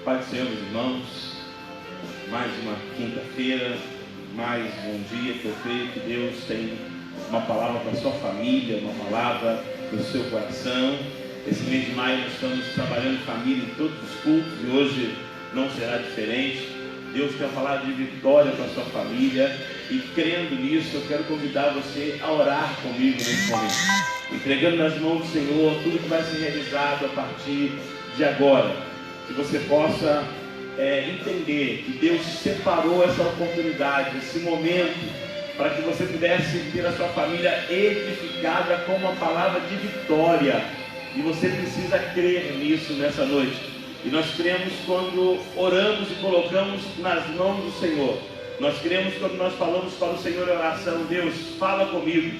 Pai do Senhor, meus irmãos, mais uma quinta-feira, mais um dia que eu creio que Deus tem uma palavra para a sua família, uma palavra para o seu coração. Esse mês de maio nós estamos trabalhando família em todos os cultos e hoje não será diferente. Deus quer falar de vitória para a sua família e crendo nisso eu quero convidar você a orar comigo nesse momento, entregando nas mãos do Senhor tudo que vai ser realizado a partir de agora. Que você possa entender que Deus separou essa oportunidade, esse momento, para que você pudesse ter a sua família edificada com uma palavra de vitória. E você precisa crer nisso nessa noite. E nós cremos quando oramos e colocamos nas mãos do Senhor. Nós cremos quando nós falamos para o Senhor em oração: Deus, fala comigo,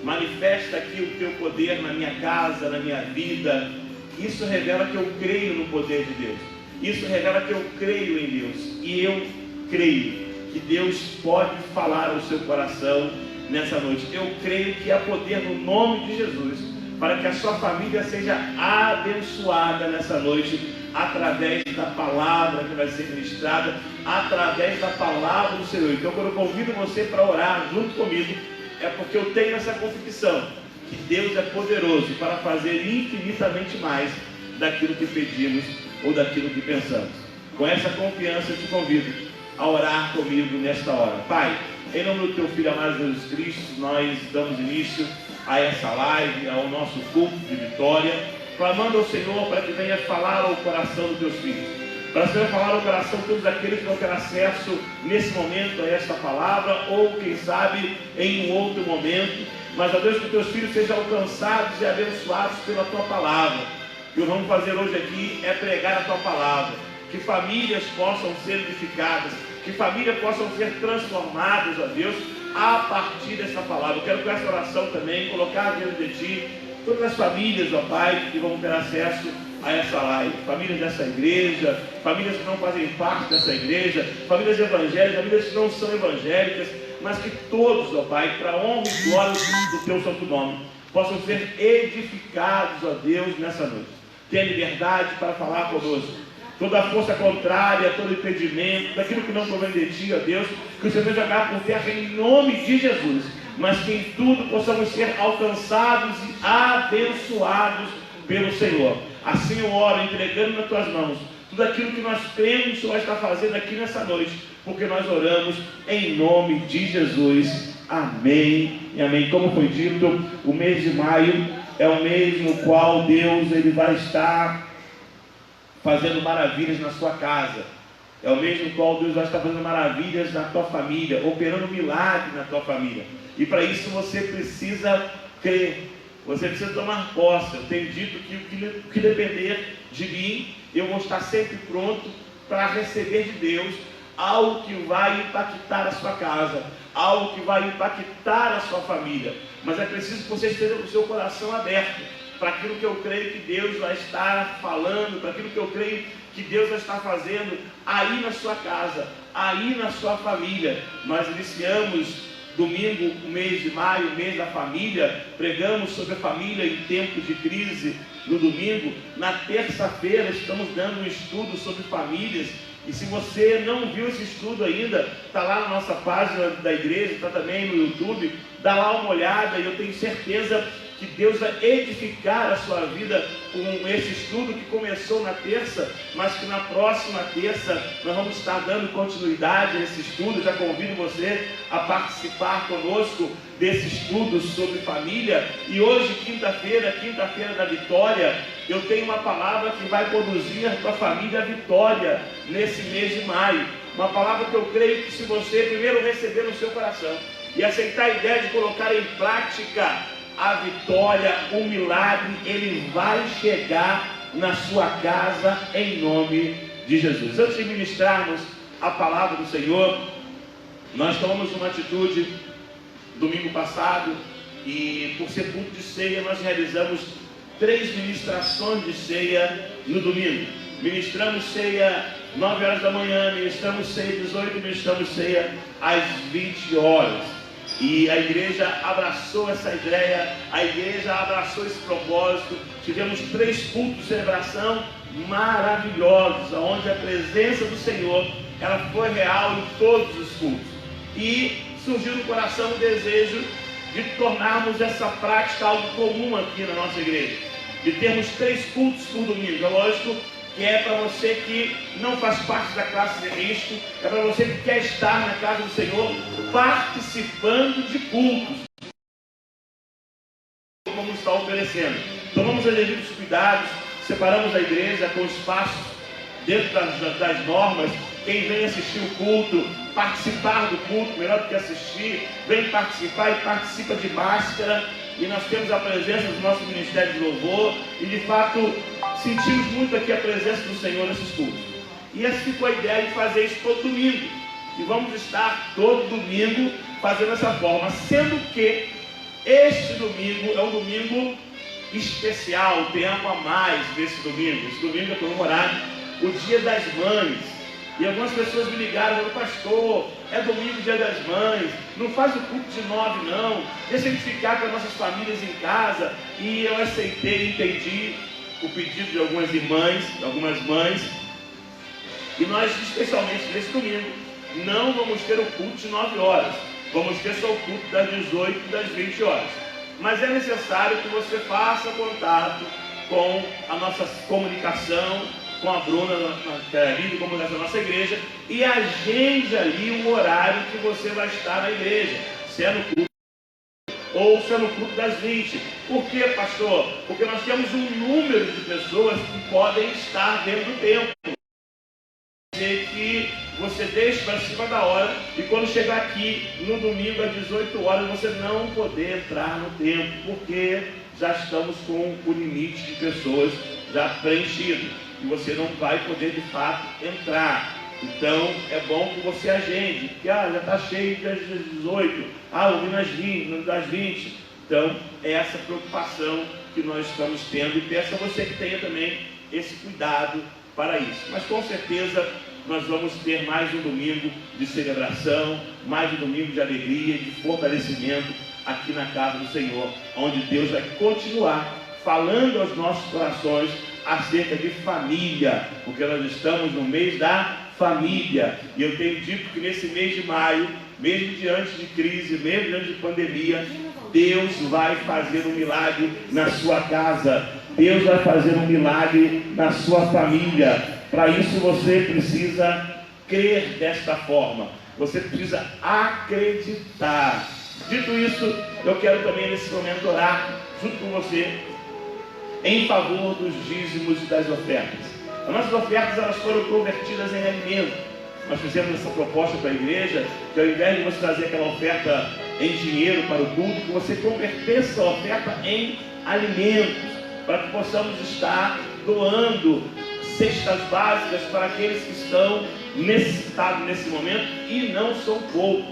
manifesta aqui o teu poder na minha casa, na minha vida. Isso revela que eu creio no poder de Deus. Isso revela que eu creio em Deus. E eu creio que Deus pode falar ao seu coração nessa noite. Eu creio que há poder no nome de Jesus para que a sua família seja abençoada nessa noite, através da palavra que vai ser ministrada, através da palavra do Senhor. Então, quando eu convido você para orar junto comigo, é porque eu tenho essa convicção que Deus é poderoso para fazer infinitamente mais daquilo que pedimos ou daquilo que pensamos. Com essa confiança eu te convido a orar comigo nesta hora. Pai, em nome do teu Filho amado Jesus Cristo, nós damos início a essa live, ao nosso culto de vitória, clamando ao Senhor para que venha falar ao coração dos teus filhos, para que venha falar ao coração de todos aqueles que vão ter acesso nesse momento a esta palavra, ou quem sabe em um outro momento. Mas, ó Deus, que teus filhos sejam alcançados e abençoados pela tua palavra. O que vamos fazer hoje aqui é pregar a tua palavra, que famílias possam ser edificadas, que famílias possam ser transformadas, ó Deus, a partir dessa palavra. Eu quero com essa oração também colocar diante de ti todas as famílias, ó Pai, que vão ter acesso a essa live, famílias dessa igreja, famílias que não fazem parte dessa igreja, famílias evangélicas, famílias que não são evangélicas, mas que todos, ó Pai, para a honra e glória do teu santo nome, possam ser edificados, ó Deus, nessa noite. Tenha liberdade para falar conosco. Toda força contrária, todo impedimento, daquilo que não provém de ti, ó Deus, que o Senhor venha jogar por terra em nome de Jesus, mas que em tudo possamos ser alcançados e abençoados pelo Senhor. Assim eu oro, entregando nas tuas mãos tudo aquilo que nós cremos que o Senhor vai estar fazendo aqui nessa noite, porque nós oramos em nome de Jesus. Amém e amém. Como foi dito, o mês de maio é o mês no qual Deus ele vai estar fazendo maravilhas na sua casa. É o mês no qual Deus vai estar fazendo maravilhas na tua família, operando milagre na tua família. E para isso você precisa crer, você precisa tomar posse. Eu tenho dito que o que depender de mim, eu vou estar sempre pronto para receber de Deus algo que vai impactar a sua casa, algo que vai impactar a sua família. Mas é preciso que você esteja com o seu coração aberto para aquilo que eu creio que Deus vai estar falando, para aquilo que eu creio que Deus vai estar fazendo aí na sua casa, aí na sua família. Nós iniciamos domingo, o mês de maio, o mês da família, pregamos sobre a família em tempos de crise no domingo. Na terça-feira estamos dando um estudo sobre famílias, e se você não viu esse estudo ainda, está lá na nossa página da igreja, está também no YouTube, dá lá uma olhada, e eu tenho certeza que Deus vai edificar a sua vida com esse estudo que começou na terça, mas que na próxima terça nós vamos estar dando continuidade a esse estudo. Já convido você a participar conosco desse estudo sobre família. E hoje, quinta-feira da vitória, eu tenho uma palavra que vai conduzir a tua família à vitória nesse mês de maio. Uma palavra que eu creio que se você primeiro receber no seu coração e aceitar a ideia de colocar em prática a vitória, o milagre, ele vai chegar na sua casa em nome de Jesus. Antes de ministrarmos a palavra do Senhor, nós tomamos uma atitude domingo passado, e por ser culto de ceia, nós realizamos 3 ministrações de ceia no domingo. Ministramos ceia 9 horas da manhã, ministramos ceia 18, ministramos ceia às 20 horas. E a igreja abraçou essa ideia, a igreja abraçou esse propósito. Tivemos 3 cultos de celebração maravilhosos, onde a presença do Senhor ela foi real em todos os cultos. E surgiu no coração o desejo de tornarmos essa prática algo comum aqui na nossa igreja, de termos 3 cultos por domingo. É lógico que é para você que não faz parte da classe de risco, é para você que quer estar na casa do Senhor, participando de cultos. Vamos estar oferecendo. Tomamos os devidos cuidados, separamos a igreja com espaços dentro das normas. Quem vem assistir o culto, participar do culto, melhor do que assistir, vem participar e participa de máscara. E nós temos a presença do nosso Ministério de Louvor e de fato sentimos muito aqui a presença do Senhor nesses cultos. E essa ficou a ideia de fazer isso todo domingo. E vamos estar todo domingo fazendo dessa forma, sendo que este domingo é um domingo especial, tem algo a mais desse domingo. Esse domingo é comemorado o Dia das Mães. E algumas pessoas me ligaram e falaram: pastor, é domingo, Dia das Mães, não faz o culto de 9 não, deixa a gente ficar com as nossas famílias em casa. E eu aceitei, entendi o pedido de algumas irmãs, de algumas mães, e nós, especialmente nesse domingo, não vamos ter o culto de 9 horas, vamos ter só o culto das 18 e das 20 horas. Mas é necessário que você faça contato com a nossa comunicação, com a Bruna, que é líder de comunicação da nossa igreja, e agende ali o horário que você vai estar na igreja, se é no culto ou se é no culto das 20. Por quê, pastor? Porque nós temos um número de pessoas que podem estar dentro do templo. Que você deixe para cima da hora, e quando chegar aqui no domingo às 18 horas, você não poder entrar no templo, porque já estamos com o limite de pessoas já preenchido. E você não vai poder de fato entrar. Então é bom que você agende, porque já está cheio das 18, vou vir das 20. Então é essa preocupação que nós estamos tendo, e peço a você que tenha também esse cuidado para isso. Mas com certeza nós vamos ter mais um domingo de celebração, mais um domingo de alegria, de fortalecimento aqui na casa do Senhor, onde Deus vai continuar falando aos nossos corações acerca de família, porque nós estamos no mês da família. E eu tenho dito que nesse mês de maio, mesmo diante de crise, mesmo diante de pandemia, Deus vai fazer um milagre na sua casa, Deus vai fazer um milagre na sua família. Para isso você precisa crer desta forma, você precisa acreditar. Dito isso, eu quero também nesse momento orar junto com você em favor dos dízimos e das ofertas. As nossas ofertas, elas foram convertidas em alimento. Nós fizemos essa proposta para a igreja, que ao invés de você trazer aquela oferta em dinheiro para o culto, que você convertesse essa oferta em alimentos, para que possamos estar doando cestas básicas para aqueles que estão necessitados nesse momento, e não são poucos.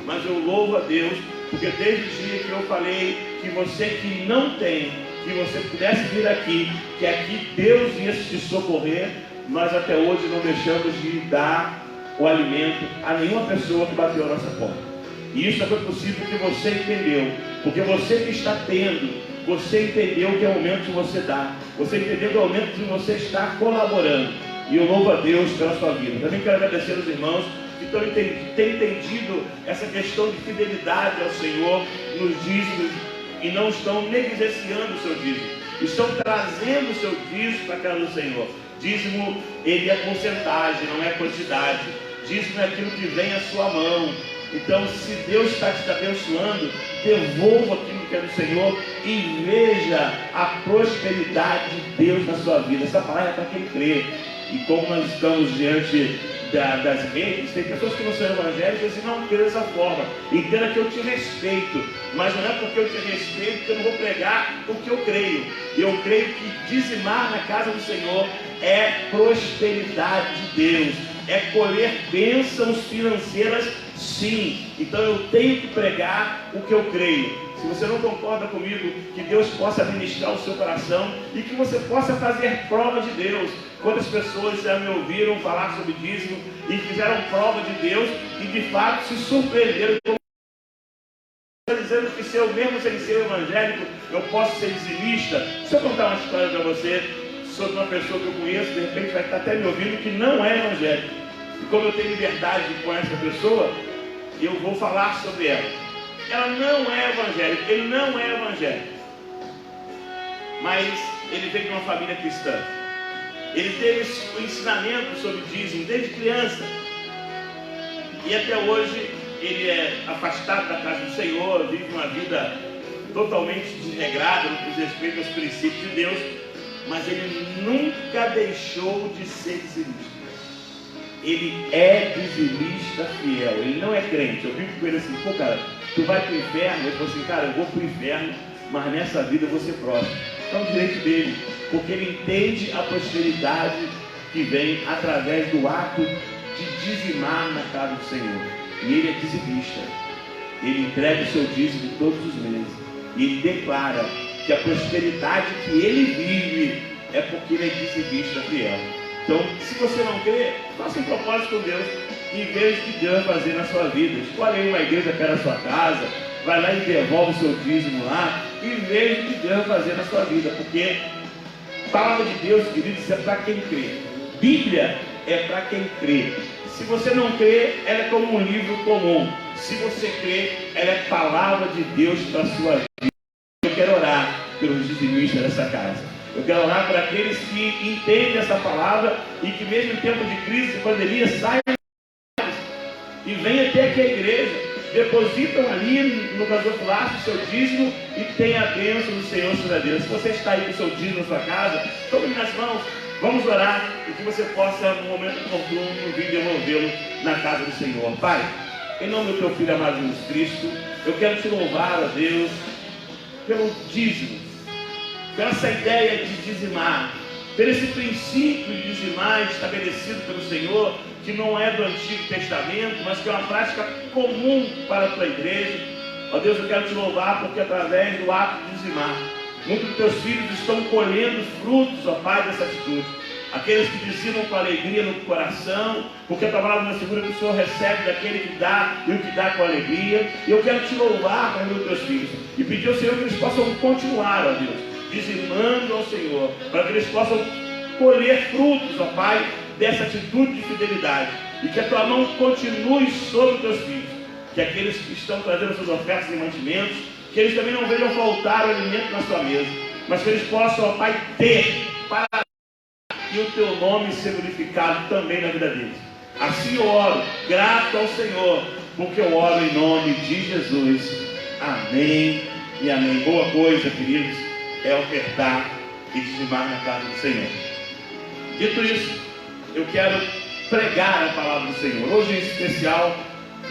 Mas eu louvo a Deus, porque desde o dia que eu falei que você que não tem, que você pudesse vir aqui, que aqui Deus ia te socorrer, nós até hoje não deixamos de dar o alimento a nenhuma pessoa que bateu a nossa porta. E isso foi possível porque você entendeu, porque você que está tendo, você entendeu que é o momento de você dar, você entendeu que é o momento de você estar colaborando. E eu louvo a Deus pela sua vida. Também quero agradecer aos irmãos que têm entendido essa questão de fidelidade ao Senhor nos dízimos, e não estão negligenciando o seu dízimo, estão trazendo o seu dízimo para a casa do Senhor. Dízimo, ele é porcentagem, não é quantidade. Dízimo é aquilo que vem à sua mão. Então, se Deus está te abençoando, devolva aquilo que é do Senhor e veja a prosperidade de Deus na sua vida. Essa palavra é para quem crê. E como nós estamos diante das redes, tem pessoas que não são evangélicas e não creem dessa forma. Entenda que eu te respeito, mas não é porque eu te respeito que eu não vou pregar o que eu creio. Eu creio que dizimar na casa do Senhor é prosperidade de Deus, é colher bênçãos financeiras, sim. Então eu tenho que pregar o que eu creio. Se você não concorda comigo, que Deus possa ministrar o seu coração e que você possa fazer prova de Deus. Quantas pessoas já me ouviram falar sobre dízimo e fizeram prova de Deus e de fato se surpreenderam dizendo que se eu mesmo sem ser evangélico, eu posso ser dizimista. Se eu contar uma história para você sobre uma pessoa que eu conheço, de repente vai estar até me ouvindo, que não é evangélico. E como eu tenho liberdade de conhecer essa pessoa, eu vou falar sobre ela. Ela não é evangélica, ele não é evangélico. Mas ele veio de uma família cristã. Ele teve o ensinamento sobre dízimo desde criança. E até hoje ele é afastado da casa do Senhor, vive uma vida totalmente desregrada no que diz respeito aos princípios de Deus, mas ele nunca deixou de ser dizimista. Ele é dizimista fiel, ele não é crente. Eu fico com ele assim, pô cara, tu vai para o inferno? Ele falou assim, cara, eu vou para o inferno, mas nessa vida eu vou ser próximo. É um direito dele, porque ele entende a prosperidade que vem através do ato de dizimar na casa do Senhor. E ele é dizimista. Ele entrega o seu dízimo todos os meses. E ele declara que a prosperidade que ele vive é porque ele é dizimista fiel. Então, se você não crê, faça um propósito com Deus e veja o que Deus vai fazer na sua vida. Escolhe aí uma igreja perto da sua casa, vai lá e devolve o seu dízimo lá e veja o que Deus vai fazer na sua vida. Porque a palavra de Deus, queridos, é para quem crê. Bíblia é para quem crê. Se você não crê, ela é como um livro comum. Se você crê, ela é palavra de Deus para a sua vida. Eu quero orar pelos dizimistas dessa casa. Eu quero orar para aqueles que entendem essa palavra e que mesmo em tempo de crise, de pandemia, saem e venham até aqui a igreja, depositam ali no gasofilácio o seu dízimo e tem a bênção do Senhor sobre a Deus. Se você está aí com o seu dízimo na sua casa, tome nas mãos. Vamos orar e que você possa, no momento oportuno, vir devolvê-lo na casa do Senhor. Pai, em nome do teu Filho amado Jesus Cristo, eu quero te louvar, a Deus, pelo dízimo, pela essa ideia de dizimar, por esse princípio de dizimar estabelecido pelo Senhor, que não é do Antigo Testamento, mas que é uma prática comum para a tua igreja. Ó Deus, eu quero te louvar porque através do ato de dizimar, muitos dos teus filhos estão colhendo frutos, ó Pai, dessa atitude. Aqueles que dizimam com alegria no coração, porque a tua palavra nos assegura que o Senhor recebe daquele que dá e o que dá com alegria. E eu quero te louvar para os teus filhos e pedir ao Senhor que eles possam continuar, ó Deus, dizimando ao Senhor, para que eles possam colher frutos, ó Pai, dessa atitude de fidelidade. E que a tua mão continue sobre os teus filhos. Que aqueles que estão trazendo suas ofertas e mantimentos, que eles também não vejam faltar o alimento na sua mesa, mas que eles possam, ó Pai, ter para e o teu nome ser glorificado também na vida deles. Assim eu oro, grato ao Senhor, porque eu oro em nome de Jesus. Amém e amém. Boa coisa, queridos, é ofertar e dizimar na casa do Senhor. Dito isso, eu quero pregar a palavra do Senhor. Hoje em especial,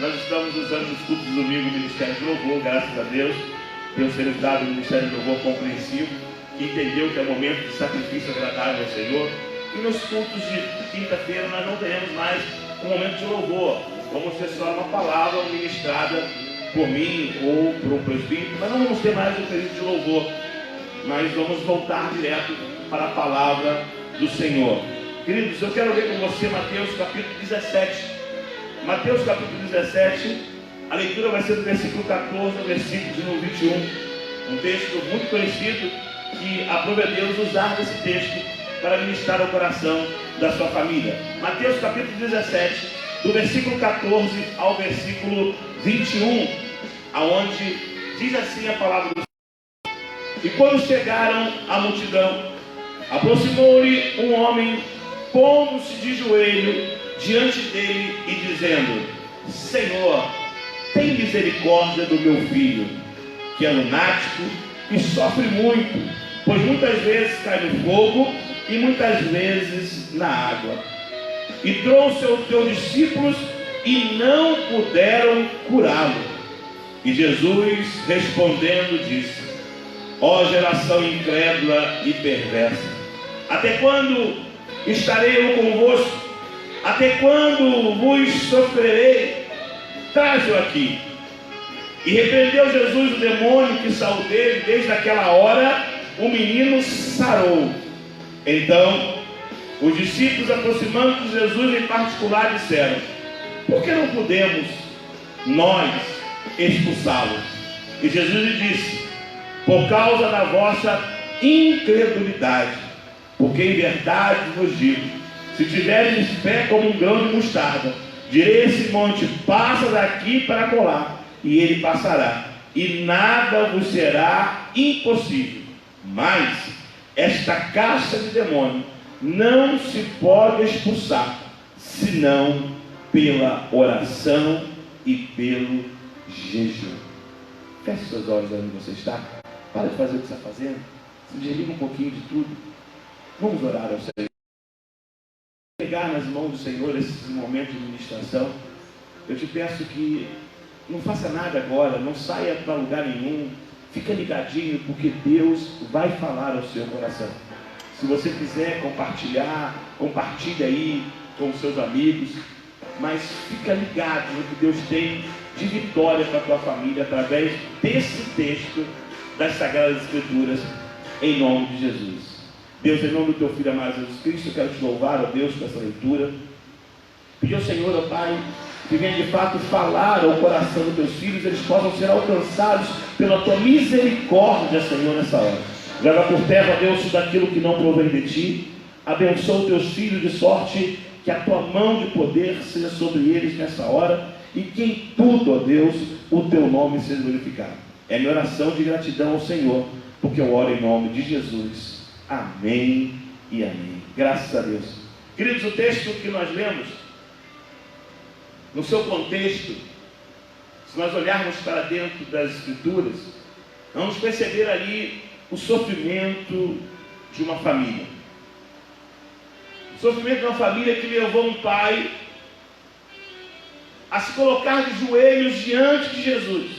nós estamos usando os cultos do domingo o Ministério de Louvor, graças a Deus. Deus tem nos dado um Ministério de Louvor compreensivo, que entendeu que é momento de sacrifício agradável ao Senhor. E nos cultos de quinta-feira nós não teremos mais um momento de louvor. Vamos ter só uma palavra ministrada por mim ou por um presbítero, mas não vamos ter mais um período de louvor. Mas vamos voltar direto para a palavra do Senhor. Queridos, eu quero ler com você Mateus capítulo 17. Mateus capítulo 17, a leitura vai ser do versículo 14 ao versículo de número 21. Um texto muito conhecido que aprove a Deus usar desse texto para ministrar ao coração da sua família. Mateus capítulo 17, do versículo 14 ao versículo 21, aonde diz assim a palavra do Senhor. E quando chegaram à multidão, aproximou-lhe um homem, pondo-se de joelho diante dele e dizendo: Senhor, tem misericórdia do meu filho, que é lunático e sofre muito, pois muitas vezes cai no fogo e muitas vezes na água. E trouxe aos teus discípulos e não puderam curá-lo. E Jesus respondendo disse: ó geração incrédula e perversa, até quando estarei eu convosco? Até quando vos sofrerei? Traze-o aqui. E repreendeu Jesus o demônio que saiu dele. Desde aquela hora o menino sarou. Então os discípulos, aproximando de Jesus em particular, disseram: por que não podemos nós expulsá-lo? E Jesus lhe disse: por causa da vossa incredulidade, porque em verdade vos digo, se tiverdes fé como um grão de mostarda, direi a esse monte: passa daqui para acolá, e ele passará, e nada vos será impossível. Mas esta casta de demônio não se pode expulsar, senão pela oração e pelo jejum. Feche seus olhos onde você está. Para de fazer o que você está fazendo. Se desliga um pouquinho de tudo. Vamos orar ao Senhor. Pegar nas mãos do Senhor esse momento de ministração. Eu te peço que não faça nada agora, não saia para lugar nenhum. Fica ligadinho, porque Deus vai falar ao seu coração. Se você quiser compartilhar, compartilhe aí com os seus amigos. Mas fica ligado no que Deus tem de vitória para a tua família através desse texto das Sagradas Escrituras, em nome de Jesus. Deus, em nome do teu Filho amado Jesus Cristo, eu quero te louvar, ó Deus, por essa leitura. Pedir ao Senhor, ó Pai, que venha de fato falar ao coração dos teus filhos, eles possam ser alcançados pela tua misericórdia, Senhor, nessa hora. Joga por terra, Deus, tudo aquilo que não provém de ti. Abençoa os teus filhos de sorte que a tua mão de poder seja sobre eles nessa hora, e que em tudo, ó Deus, o teu nome seja glorificado. É minha oração de gratidão ao Senhor, porque eu oro em nome de Jesus. Amém e amém. Graças a Deus. Queridos, o texto que nós lemos, no seu contexto, se nós olharmos para dentro das Escrituras, vamos perceber ali o sofrimento de uma família. O sofrimento de uma família que levou um pai a se colocar de joelhos diante de Jesus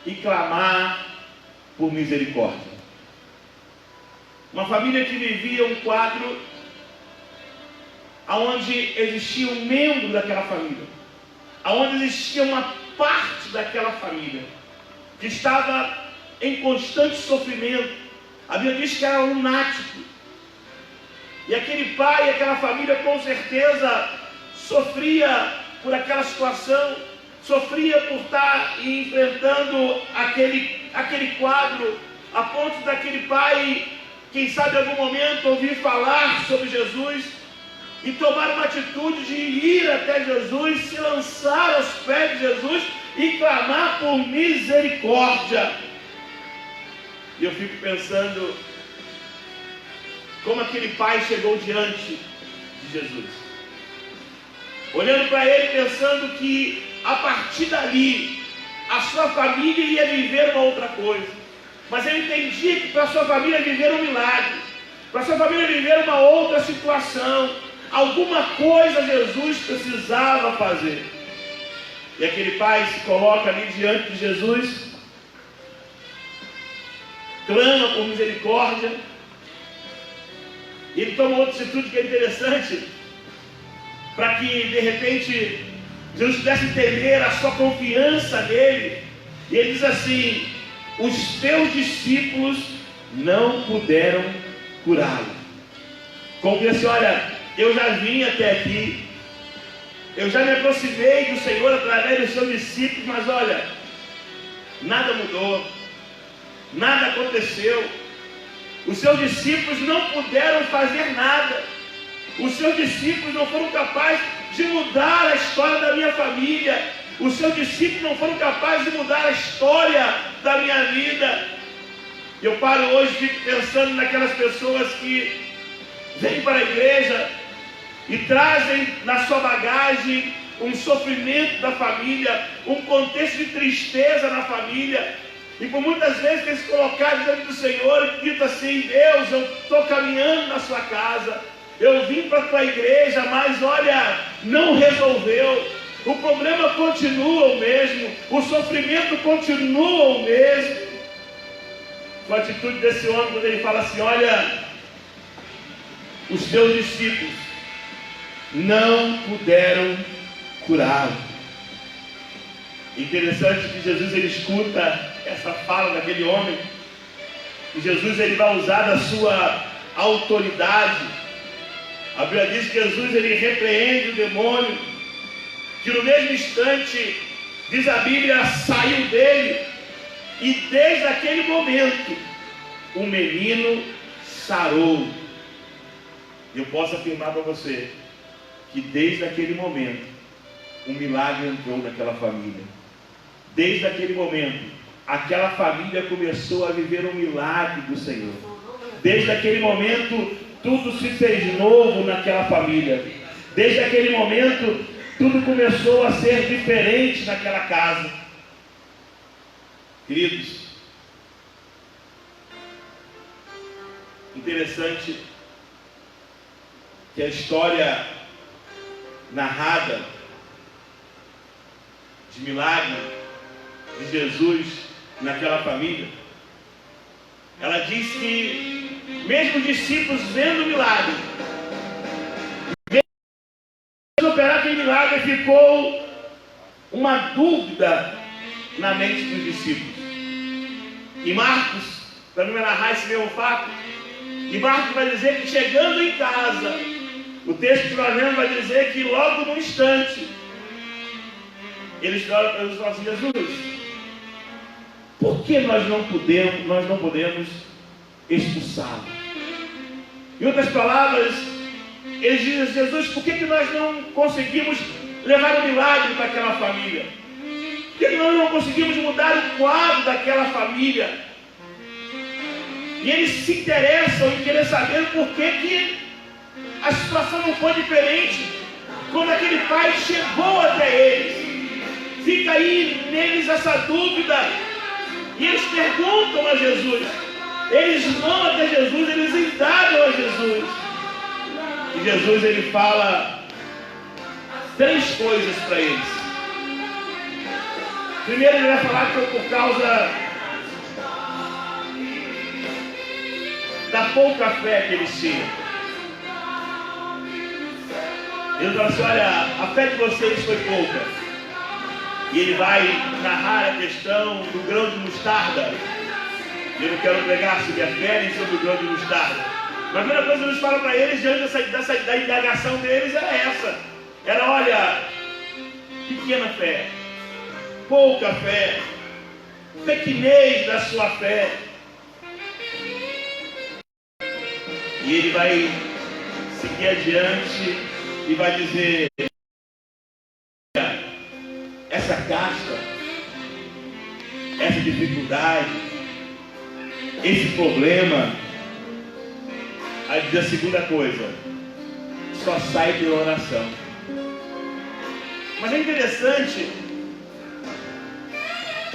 e clamar por misericórdia. Uma família que vivia um quadro onde existia um membro daquela família, onde existia uma parte daquela família que estava em constante sofrimento. A Bíblia diz que era lunático. E aquele pai, aquela família com certeza sofria por aquela situação, sofria por estar enfrentando aquele quadro, a ponto daquele pai, quem sabe em algum momento, ouvir falar sobre Jesus e tomar uma atitude de ir até Jesus, se lançar aos pés de Jesus e clamar por misericórdia. E eu fico pensando como aquele pai chegou diante de Jesus, olhando para ele, pensando que a partir dali a sua família ia viver uma outra coisa. Mas ele entendia que para a sua família viver um milagre, para a sua família viver uma outra situação, alguma coisa Jesus precisava fazer. E aquele pai se coloca ali diante de Jesus, clama por misericórdia, e ele toma outra atitude que é interessante, para que de repente Jesus pudesse entender a sua confiança nele. E ele diz assim: os teus discípulos não puderam curá-lo. Como que assim, olha, eu já vim até aqui, eu já me aproximei do Senhor através dos seus discípulos, mas olha, nada mudou, nada aconteceu. Os seus discípulos não puderam fazer nada. Os seus discípulos não foram capazes de mudar a história da minha família. Os seus discípulos não foram capazes de mudar a história da minha vida. Eu paro hoje e fico pensando naquelas pessoas que vêm para a igreja e trazem na sua bagagem um sofrimento da família, um contexto de tristeza na família. E por muitas vezes tem se colocado diante do Senhor e dito assim: Deus, eu estou caminhando na sua casa, eu vim para a tua igreja, mas olha, não resolveu. O problema continua o mesmo, o sofrimento continua o mesmo. Com a atitude desse homem, quando ele fala assim: olha, os teus discípulos não puderam curá-lo. Interessante que Jesus, ele escuta essa fala daquele homem, e Jesus, ele vai usar da sua autoridade. A Bíblia diz que Jesus, ele repreende o demônio, que no mesmo instante, diz a Bíblia, saiu dele, E desde aquele momento, o menino sarou. Eu posso afirmar para você que desde aquele momento, um milagre entrou naquela família. Desde aquele momento, aquela família começou a viver um milagre do Senhor. Desde aquele momento, tudo se fez novo naquela família. Desde aquele momento, tudo começou a ser diferente naquela casa. Queridos, interessante que a história narrada de milagre de Jesus naquela família, ela diz que mesmo os discípulos vendo o milagre, vendo operar aquele milagre, ficou uma dúvida na mente dos discípulos. E Marcos, para não narrar esse mesmo fato, e Marcos vai dizer que chegando em casa, o texto que nós lemos vai dizer que logo num instante, eles olham para Jesus e falam assim: Jesus, por que nós não podemos expulsá-lo? Em outras palavras, eles dizem a Jesus: por que nós não conseguimos levar o milagre para aquela família? Por que nós não conseguimos mudar o quadro daquela família? E eles se interessam em querer saber por que a situação não foi diferente quando aquele pai chegou até eles. Fica aí neles essa dúvida. E eles perguntam a Jesus. Eles vão até Jesus, eles indagam a Jesus. E Jesus, ele fala 3 coisas para eles. Primeiro, ele vai falar que foi por causa da pouca fé que eles tinham. Ele fala assim: olha, a fé de vocês foi pouca. E ele vai narrar a questão do grão de mostarda. Eu não quero pregar sobre a fé nem sobre o grão de mostarda. Mas a primeira coisa que Jesus fala para eles, diante da indagação deles, era essa. Era: olha, pequena fé, pouca fé, pequenez da sua fé. E ele vai seguir adiante e vai dizer: essa casca, essa dificuldade, esse problema, aí diz a segunda coisa: só sai pela oração. Mas é interessante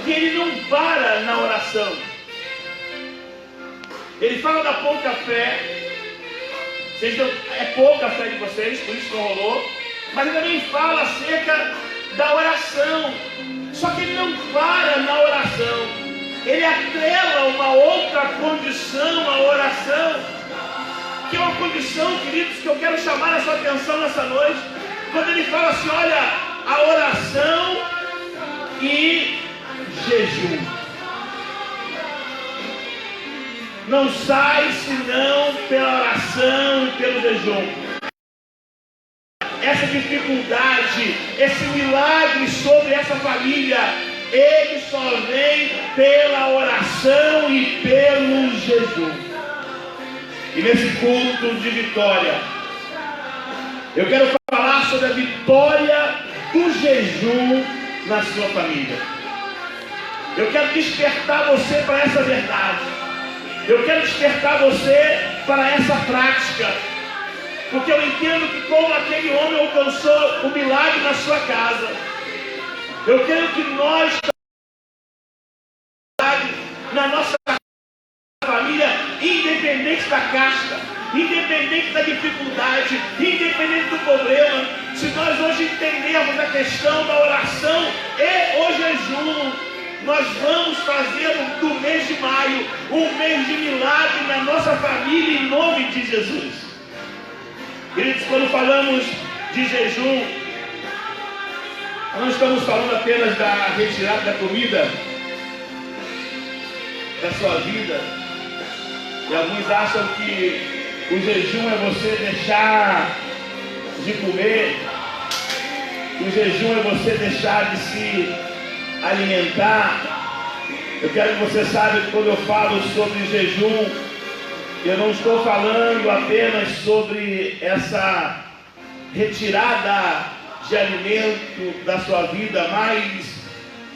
que ele não para na oração. Ele fala da pouca fé. É pouca a fé de vocês, por isso não rolou. Mas ele também fala acerca da oração. Só que ele não para na oração. Ele atrela uma outra condição à oração, que é uma condição, queridos, que eu quero chamar a sua atenção nessa noite. Quando ele fala assim: olha, a oração e jejum. Não sai senão pela oração e pelo jejum. Essa dificuldade, esse milagre sobre essa família, ele só vem pela oração e pelo jejum. E nesse culto de vitória, eu quero falar sobre a vitória do jejum na sua família. Eu quero despertar você para essa verdade. Eu quero despertar você para essa prática, porque eu entendo que como aquele homem alcançou o milagre na sua casa, eu quero que nós, na nossa família, independente da casca, independente da dificuldade, independente do problema, se nós hoje entendermos a questão da oração e o jejum, nós vamos fazer do mês de maio um mês de milagre na nossa família, em nome de Jesus. Queridos, quando falamos de jejum, não estamos falando apenas da retirada da comida da sua vida. E alguns acham que o jejum é você deixar de comer, o jejum é você deixar de se alimentar. Eu quero que você saiba que quando eu falo sobre jejum, eu não estou falando apenas sobre essa retirada de alimento da sua vida, mas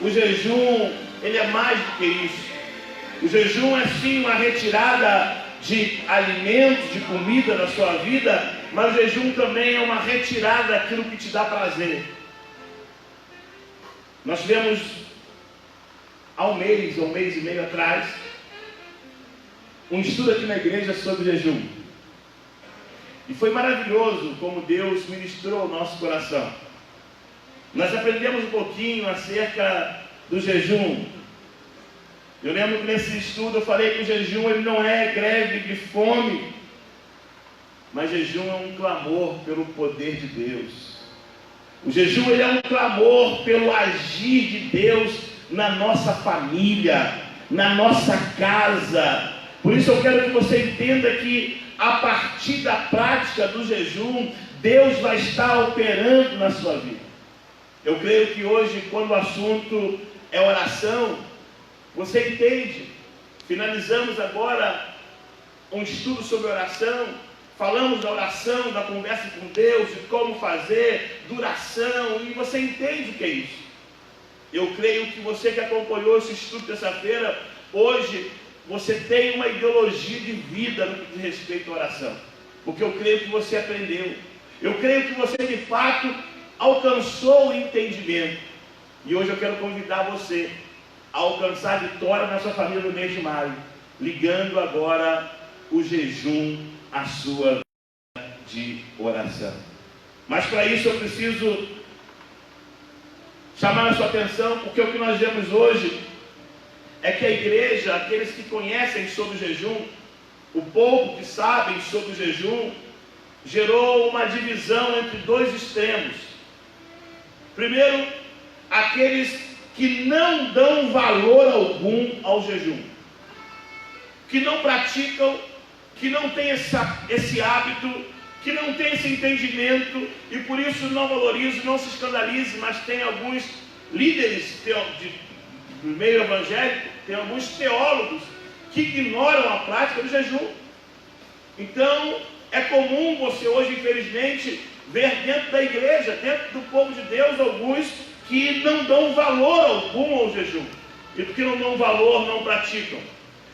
o jejum, ele é mais do que isso. O jejum é sim uma retirada de alimentos, de comida da sua vida, mas o jejum também é uma retirada daquilo que te dá prazer. Nós tivemos há um mês e meio atrás, um estudo aqui na igreja sobre jejum. E foi maravilhoso como Deus ministrou o nosso coração. Nós aprendemos um pouquinho acerca do jejum. Eu lembro que nesse estudo eu falei que o jejum ele não é greve de fome, mas jejum é um clamor pelo poder de Deus. O jejum ele é um clamor pelo agir de Deus na nossa família, na nossa casa. Por isso eu quero que você entenda que a partir da prática do jejum, Deus vai estar operando na sua vida. Eu creio que hoje, quando o assunto é oração, você entende. Finalizamos agora um estudo sobre oração. Falamos da oração, da conversa com Deus, de como fazer, duração, e você entende o que é isso. Eu creio que você que acompanhou esse estudo terça-feira, hoje você tem uma ideologia de vida no que diz respeito à oração. Porque eu creio que você aprendeu. Eu creio que você de fato alcançou o entendimento. E hoje eu quero convidar você a alcançar a vitória na sua família no mês de maio, ligando agora o jejum à sua vida de oração. Mas para isso eu preciso chamar a sua atenção, porque o que nós vemos hoje é que a igreja, aqueles que conhecem sobre o jejum, o povo que sabem sobre o jejum, gerou uma divisão entre dois extremos. Primeiro, aqueles que não dão valor algum ao jejum, que não praticam, que não têm esse hábito, que não têm esse entendimento, e por isso não valorizam, não se escandalizem, mas tem alguns líderes do meio evangélico, tem alguns teólogos que ignoram a prática do jejum. Então, é comum você hoje, infelizmente, ver dentro da igreja, dentro do povo de Deus, alguns que não dão valor algum ao jejum. E porque não dão valor, não praticam.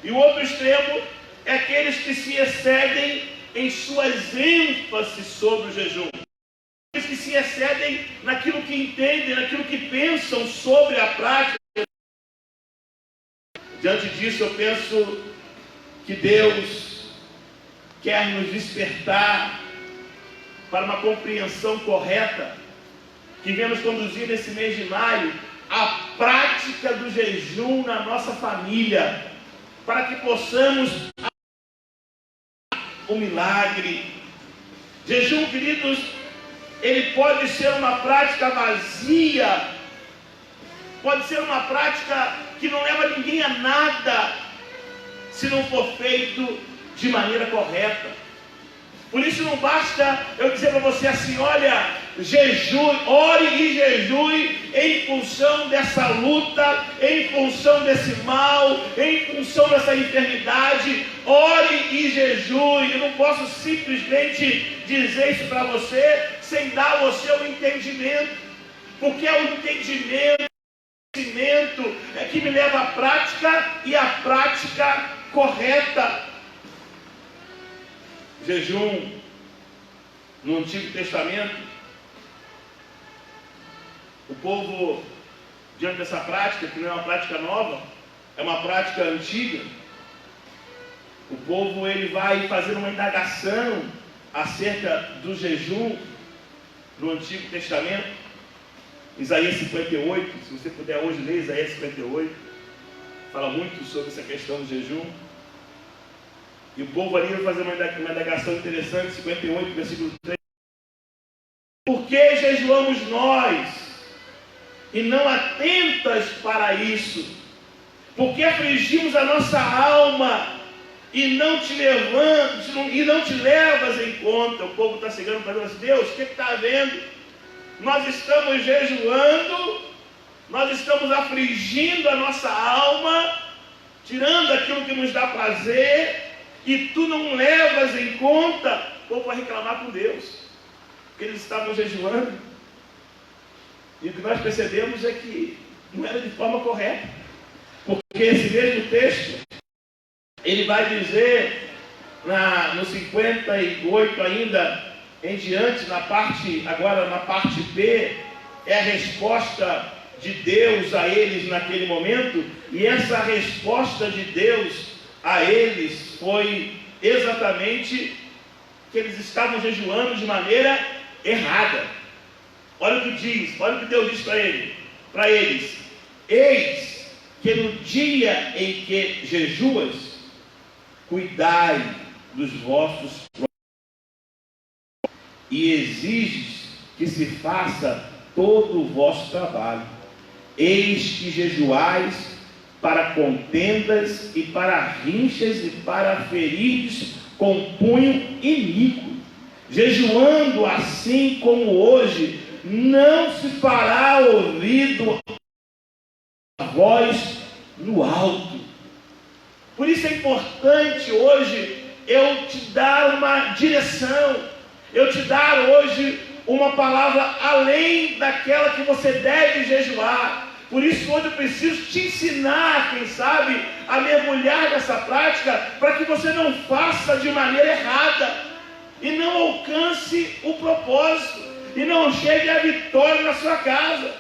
E o outro extremo é aqueles que se excedem em suas ênfases sobre o jejum. Aqueles que se excedem naquilo que entendem, naquilo que pensam sobre a prática. Diante disso, eu penso que Deus quer nos despertar para uma compreensão correta, que venha nos conduzir nesse mês de maio a prática do jejum na nossa família, para que possamos o milagre. Jejum, queridos, ele pode ser uma prática vazia, pode ser uma prática que não leva ninguém a nada, se não for feito de maneira correta. Por isso não basta eu dizer para você assim: olha, jejue, ore e jejue em função dessa luta, em função desse mal, em função dessa enfermidade. Ore e jejue. Eu não posso simplesmente dizer isso para você sem dar a você o entendimento, porque é o entendimento é que me leva à prática, e à prática correta. Jejum no Antigo Testamento, o povo, diante dessa prática, que não é uma prática nova, é uma prática antiga, o povo ele vai fazer uma indagação acerca do jejum no Antigo Testamento. Isaías 58, se você puder hoje ler Isaías 58, fala muito sobre essa questão do jejum. E o povo ali vai fazer uma indagação interessante, 58, versículo 3. Por que jejuamos nós e não atentas para isso? Por que afligimos a nossa alma e não te levas em conta? O povo está chegando para Deus: Deus, o que está havendo? Nós estamos jejuando, nós estamos afligindo a nossa alma, tirando aquilo que nos dá prazer, e tu não levas em conta. O povo vai reclamar com Deus, porque eles estavam jejuando, e o que nós percebemos é que não era de forma correta, porque esse mesmo texto, ele vai dizer, no 58 ainda em diante, agora na parte B, é a resposta de Deus a eles naquele momento, e essa resposta de Deus a eles foi exatamente que eles estavam jejuando de maneira errada. Olha o que diz, olha o que Deus diz para eles: eis que no dia em que jejuas, cuidai dos vossos e exiges que se faça todo o vosso trabalho. Eis que jejuais para contendas e para rinchas e para ferirdes com punho iníquo. Jejuando assim como hoje, não se fará ouvido a voz no alto. Por isso é importante hoje eu te dar uma direção, eu te dar hoje uma palavra além daquela que você deve jejuar. Por isso hoje eu preciso te ensinar, quem sabe, a mergulhar nessa prática, para que você não faça de maneira errada, e não alcance o propósito, e não chegue à vitória na sua casa.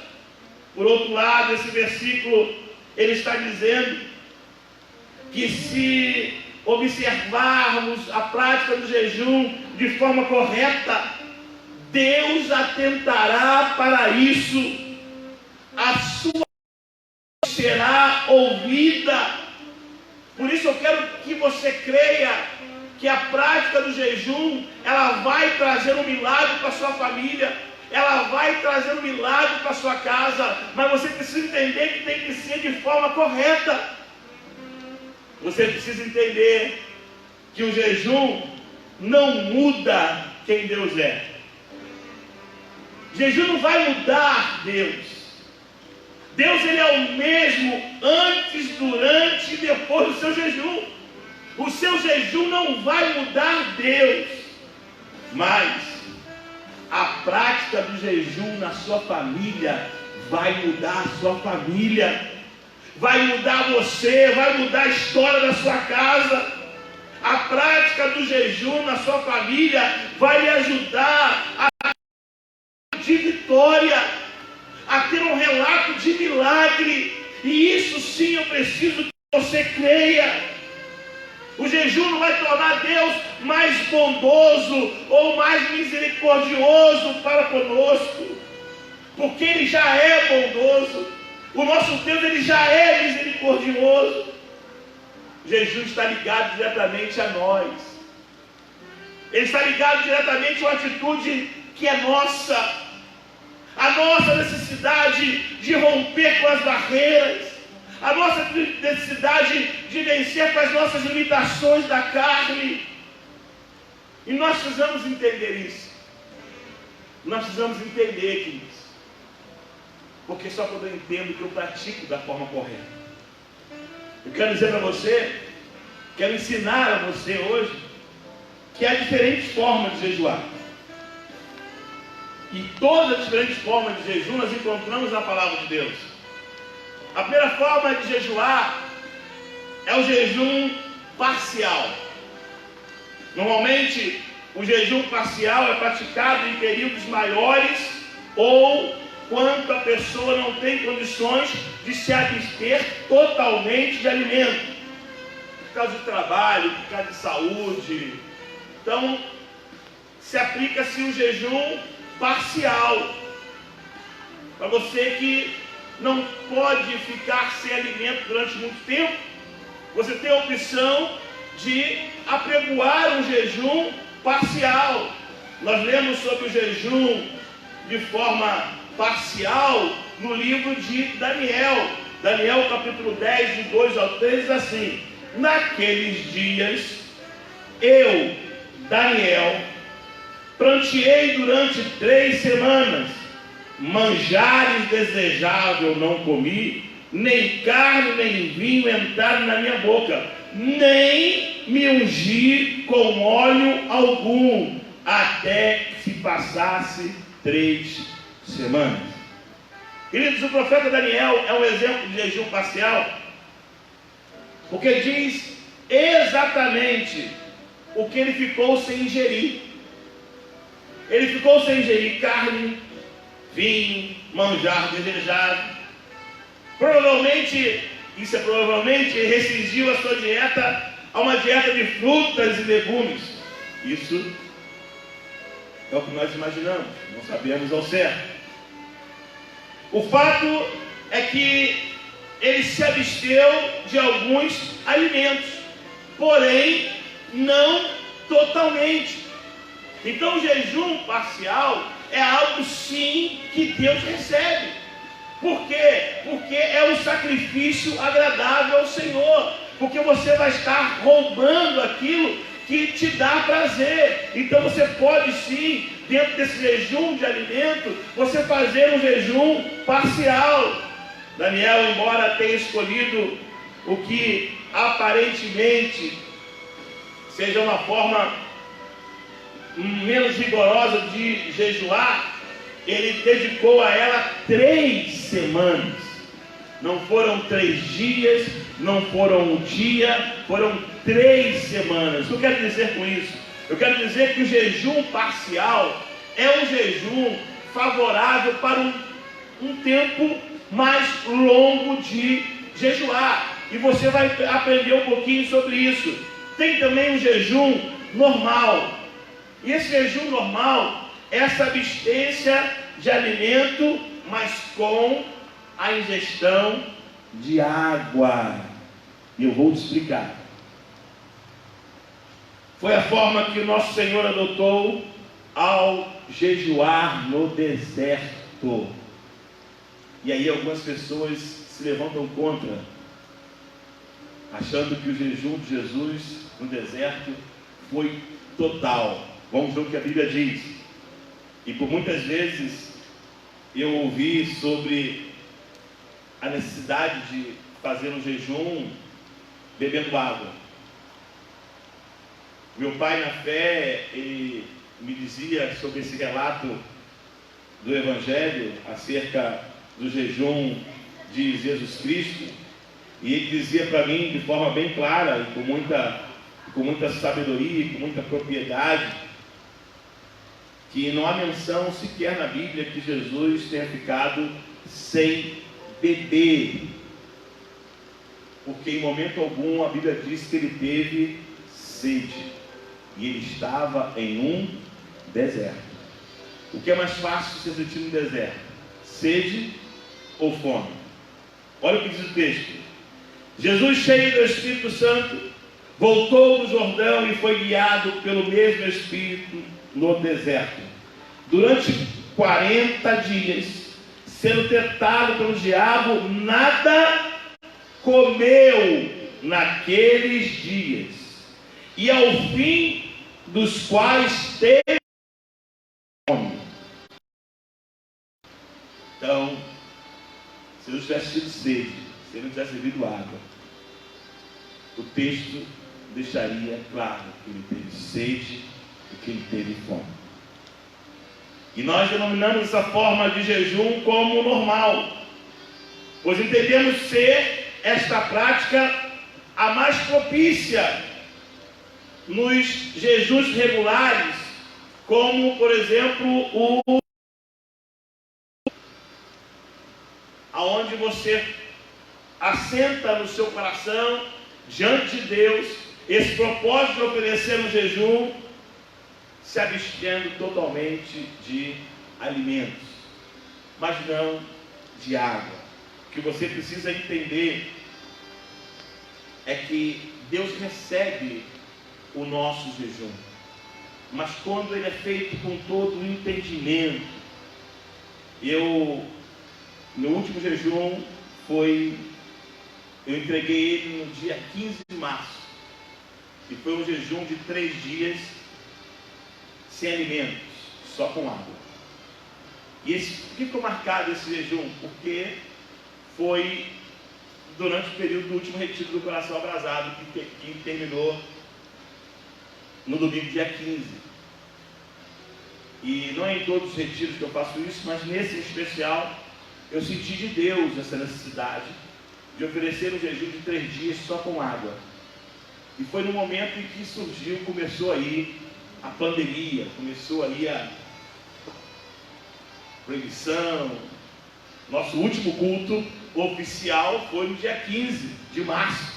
Por outro lado, esse versículo, ele está dizendo que se observarmos a prática do jejum de forma correta, Deus atentará para isso, a sua será ouvida. Por isso eu quero que você creia que a prática do jejum, ela vai trazer um milagre para a sua família, ela vai trazer um milagre para a sua casa, mas você precisa entender que tem que ser de forma correta. Você precisa entender que o jejum não muda quem Deus é. Jejum não vai mudar Deus. Deus, ele é o mesmo antes, durante e depois do seu jejum. O seu jejum não vai mudar Deus, mas a prática do jejum na sua família vai mudar a sua família, vai mudar você, vai mudar a história da sua casa. A prática do jejum na sua família vai lhe ajudar a de vitória, a ter um relato de milagre. E isso sim eu preciso que você creia. O jejum não vai tornar Deus mais bondoso ou mais misericordioso para conosco, porque Ele já é bondoso. O nosso Deus, Ele já é misericordioso. O jejum está ligado diretamente a nós. Ele está ligado diretamente a uma atitude que é nossa. A nossa necessidade de romper com as barreiras, a nossa necessidade de vencer com as nossas limitações da carne. E nós precisamos entender isso. Nós precisamos entender, queridos, porque só quando eu entendo que eu pratico da forma correta. Eu quero dizer para você, quero ensinar a você hoje, que há diferentes formas de jejuar. E todas as diferentes formas de jejum nós encontramos na palavra de Deus. A primeira forma de jejuar é o jejum parcial. Normalmente, o jejum parcial é praticado em períodos maiores ou quando a pessoa não tem condições de se abster totalmente de alimento, por causa de trabalho, por causa de saúde. Então, se aplica-se o jejum parcial. Para você que não pode ficar sem alimento durante muito tempo, você tem a opção de apregoar um jejum parcial. Nós lemos sobre o jejum de forma parcial no livro de Daniel. Daniel capítulo 10, de 2 ao 3, diz assim: naqueles dias, eu, Daniel, pranteei durante 3 semanas, manjares desejável não comi, nem carne nem vinho entraram na minha boca, nem me ungi com óleo algum, até que se passasse 3 semanas. Queridos, o profeta Daniel é um exemplo de jejum parcial, porque diz exatamente o que ele ficou sem ingerir. Ele ficou sem ingerir carne, vinho, manjar desejado. Provavelmente, ele restringiu a sua dieta a uma dieta de frutas e legumes. Isso é o que nós imaginamos, não sabemos ao certo. O fato é que ele se absteu de alguns alimentos, porém não totalmente. Então o jejum parcial é algo sim que Deus recebe. Por quê? Porque é um sacrifício agradável ao Senhor. Porque você vai estar roubando aquilo que te dá prazer. Então você pode sim, dentro desse jejum de alimento, você fazer um jejum parcial. Daniel, embora tenha escolhido o que aparentemente seja uma forma menos rigorosa de jejuar, ele dedicou a ela 3 semanas. Não foram 3 dias, não foram 1 dia, foram 3 semanas. O que eu quero dizer com isso? Eu quero dizer que o jejum parcial é um jejum favorável para um tempo mais longo de jejuar. E você vai aprender um pouquinho sobre isso. Tem também um jejum normal. E esse jejum normal é essa abstência de alimento, mas com a ingestão de água. E eu vou te explicar. Foi a forma que o nosso Senhor adotou ao jejuar no deserto. E aí algumas pessoas se levantam contra, achando que o jejum de Jesus no deserto foi total. Vamos ver o que a Bíblia diz. E por muitas vezes eu ouvi sobre a necessidade de fazer um jejum bebendo água. Meu pai, na fé, ele me dizia sobre esse relato do Evangelho acerca do jejum de Jesus Cristo, e ele dizia para mim de forma bem clara e com muita sabedoria e com muita propriedade, que não há menção sequer na Bíblia que Jesus tenha ficado sem beber, porque em momento algum a Bíblia diz que ele teve sede, e ele estava em um deserto. O que é mais fácil se sentir no deserto? Sede ou fome? Olha o que diz o texto. Jesus, cheio do Espírito Santo, voltou do Jordão e foi guiado pelo mesmo Espírito no deserto. Durante 40 dias, sendo tentado pelo diabo, nada comeu naqueles dias. E ao fim dos quais teve fome. Então, se ele não tivesse tido sede, se ele não tivesse bebido água, o texto deixaria claro que ele teve sede e que ele teve fome. E nós denominamos essa forma de jejum como normal, pois entendemos ser esta prática a mais propícia nos jejuns regulares, como por exemplo aonde você assenta no seu coração diante de Deus esse propósito de oferecer um jejum, se abstendo totalmente de alimentos, mas não de água. O que você precisa entender é que Deus recebe o nosso jejum, mas quando ele é feito com todo o entendimento. Meu último jejum eu entreguei ele no dia 15 de março, e foi um jejum de 3 dias sem alimentos, só com água. E por que ficou marcado esse jejum? Porque foi durante o período do último retiro do Coração Abrasado, que terminou no domingo, dia 15. E não é em todos os retiros que eu faço isso, mas nesse em especial, eu senti de Deus essa necessidade de oferecer um jejum de 3 dias só com água. E foi no momento em que começou aí a pandemia, começou aí a proibição. Nosso último culto oficial foi no dia 15 de março.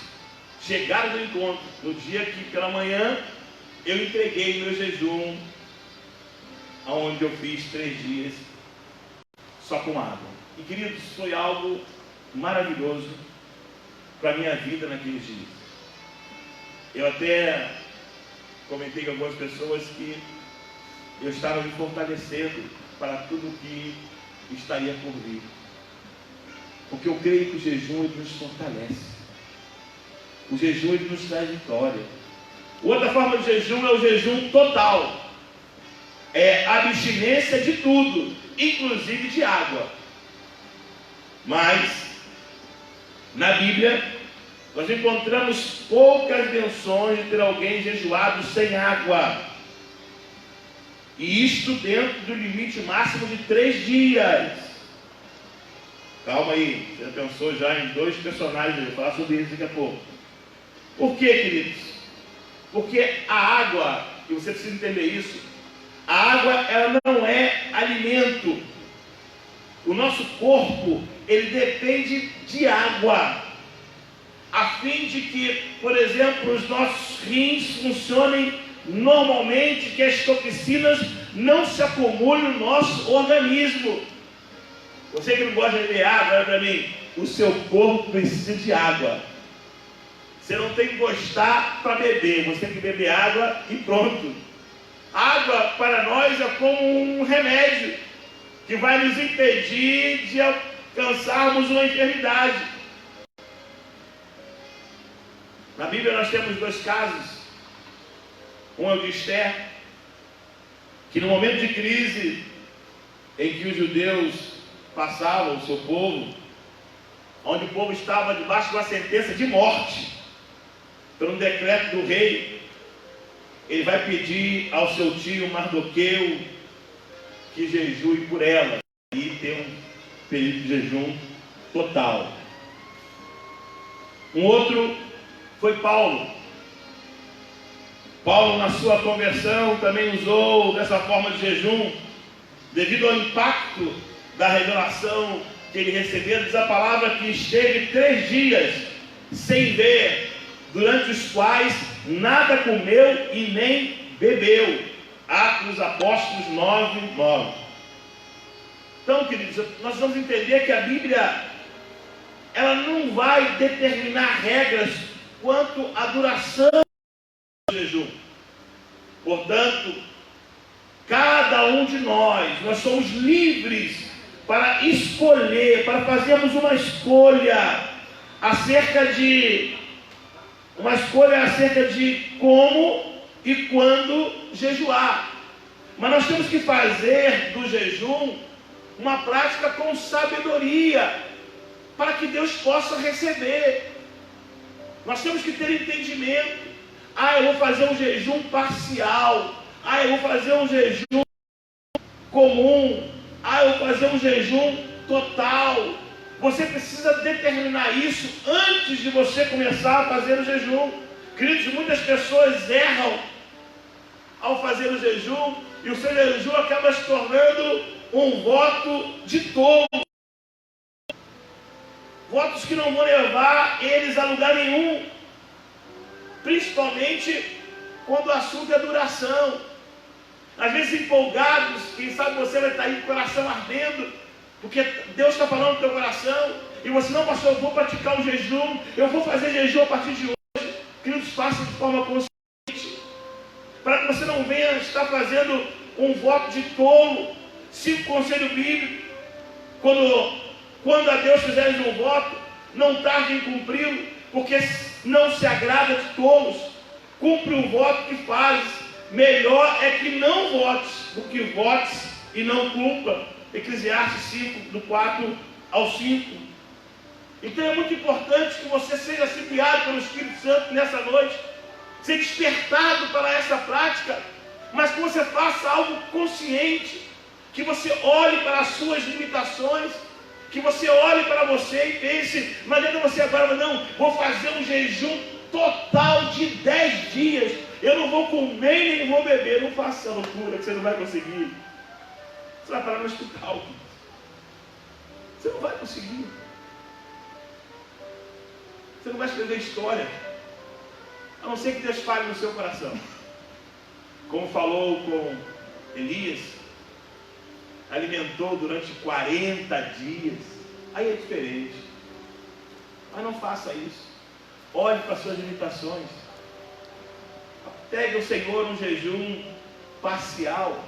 Chegaram no encontro, no dia que pela manhã eu entreguei meu jejum, onde eu fiz 3 dias só com água. E queridos, foi algo maravilhoso para a minha vida naqueles dias. Eu até comentei com algumas pessoas que eu estava me fortalecendo para tudo que estaria por vir. Porque eu creio que o jejum ele nos fortalece. O jejum ele nos traz vitória. Outra forma de jejum é o jejum total. É abstinência de tudo, inclusive de água. Mas, na Bíblia, nós encontramos poucas menções de ter alguém jejuado sem água. E isto dentro do limite máximo de 3 dias. Calma aí, você pensou já em 2 personagens, eu vou falar sobre isso daqui a pouco. Por quê, queridos? Porque a água, e você precisa entender isso, a água ela não é alimento. O nosso corpo, ele depende de água, a fim de que, por exemplo, os nossos rins funcionem normalmente, que as toxinas não se acumulem no nosso organismo. Você que não gosta de beber água, olha para mim, o seu corpo precisa de água. Você não tem que gostar para beber, você tem que beber água e pronto. Água para nós é como um remédio que vai nos impedir de alcançarmos uma enfermidade. Na Bíblia nós temos 2 casos. Um é o de Esther, que no momento de crise em que os judeus passavam, o seu povo, onde o povo estava debaixo de uma sentença de morte, por um decreto do rei, ele vai pedir ao seu tio Mardoqueu que jejue por ela, e ter um período de jejum total. Um outro foi Paulo. Paulo, na sua conversão, também usou dessa forma de jejum, devido ao impacto da revelação que ele recebeu. Diz a palavra que esteve 3 dias sem ver, durante os quais nada comeu e nem bebeu. Atos dos Apóstolos 9:9. Então, queridos, nós vamos entender que a Bíblia ela não vai determinar regras quanto à duração do jejum. Portanto, cada um de nós somos livres para escolher, para fazermos uma escolha acerca de como e quando jejuar. Mas nós temos que fazer do jejum uma prática com sabedoria, para que Deus possa receber. Nós temos que ter entendimento. Eu vou fazer um jejum parcial. Eu vou fazer um jejum comum. Eu vou fazer um jejum total. Você precisa determinar isso antes de você começar a fazer o jejum. Queridos, muitas pessoas erram ao fazer o jejum, e o seu jejum acaba se tornando um voto de tolo. Votos que não vão levar eles a lugar nenhum, principalmente quando o assunto é duração. Às vezes empolgados, quem sabe você vai estar aí com o coração ardendo, porque Deus está falando no teu coração, e você não, pastor, eu vou praticar o jejum, eu vou fazer jejum a partir de hoje. Queridos, faça de forma consciente, para que você não venha estar fazendo um voto de tolo. Siga o conselho bíblico. Quando a Deus fizeres um voto, não tarde em cumpri-lo, porque não se agrada de tolos. Cumpre o voto que fazes. Melhor é que não votes do que votes e não cumpra. Eclesiastes 5, do 4 ao 5. Então é muito importante que você seja assim guiado pelo Espírito Santo nessa noite, ser despertado para essa prática, mas que você faça algo consciente, que você olhe para as suas limitações, que você olhe para você e pense, não adianta você agora, não, vou fazer um jejum total de 10 dias, eu não vou comer nem vou beber. Não faça essa loucura que você não vai conseguir. Você vai parar no hospital. Você não vai conseguir. Você não vai escrever história, a não ser que Deus fale no seu coração. Como falou com Elias, alimentou durante 40 dias. Aí é diferente. Mas não faça isso. Olhe para as suas limitações. Pegue o Senhor um jejum parcial.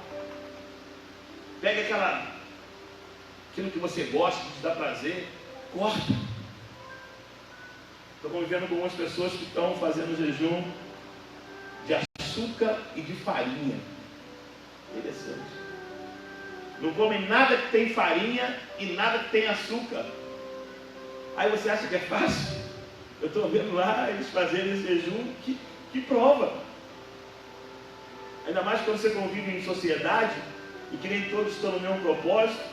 Pegue aquilo que você gosta, que te dá prazer. Corta. Estou convivendo com algumas pessoas que estão fazendo jejum de açúcar e de farinha. Interessante. Não comem nada que tem farinha e nada que tem açúcar. Aí você acha que é fácil? Eu estou vendo lá eles fazerem esse jejum, que prova. Ainda mais quando você convive em sociedade e que nem todos estão no mesmo propósito.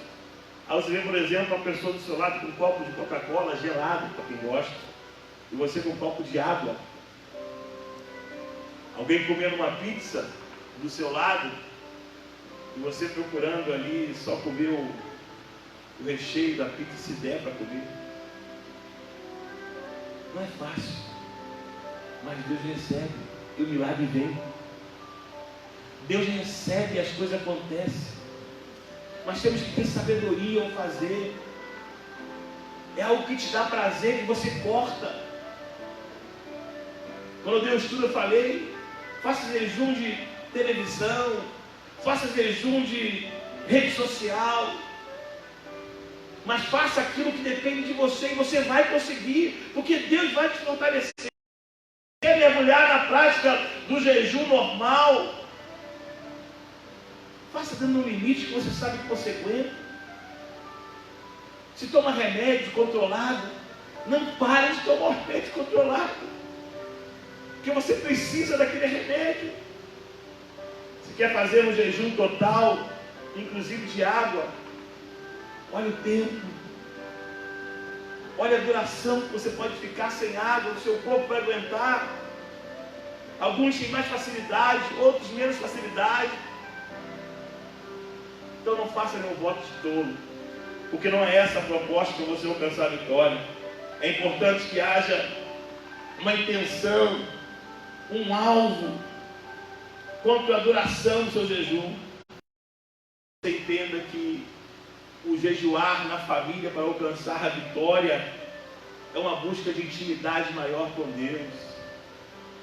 Aí você vê, por exemplo, uma pessoa do seu lado com um copo de Coca-Cola gelado, para quem gosta, e você com um copo de água. Alguém comendo uma pizza do seu lado e você procurando ali só comer o recheio da pizza, se der para comer. Não é fácil, mas Deus recebe e o milagre vem. Deus recebe e as coisas acontecem, mas temos que ter sabedoria ao fazer. É algo que te dá prazer, que você corta. Quando eu dei o estudo, eu falei, faça jejum de televisão, faça jejum de rede social, mas faça aquilo que depende de você, e você vai conseguir, porque Deus vai te fortalecer. Quer mergulhar na prática do jejum normal, faça dentro de um limite que você sabe que você aguenta. Se toma remédio controlado, não pare de tomar remédio controlado, porque você precisa daquele remédio. Se quer fazer um jejum total, inclusive de água, olha o tempo, olha a duração que você pode ficar sem água, o seu corpo vai aguentar. Alguns têm mais facilidade, outros menos facilidade. Então não faça nenhum voto de tolo, porque não é essa a proposta para você alcançar a vitória. É importante que haja uma intenção, um alvo quanto à duração do seu jejum. Você entenda que o jejuar na família para alcançar a vitória é uma busca de intimidade maior com Deus.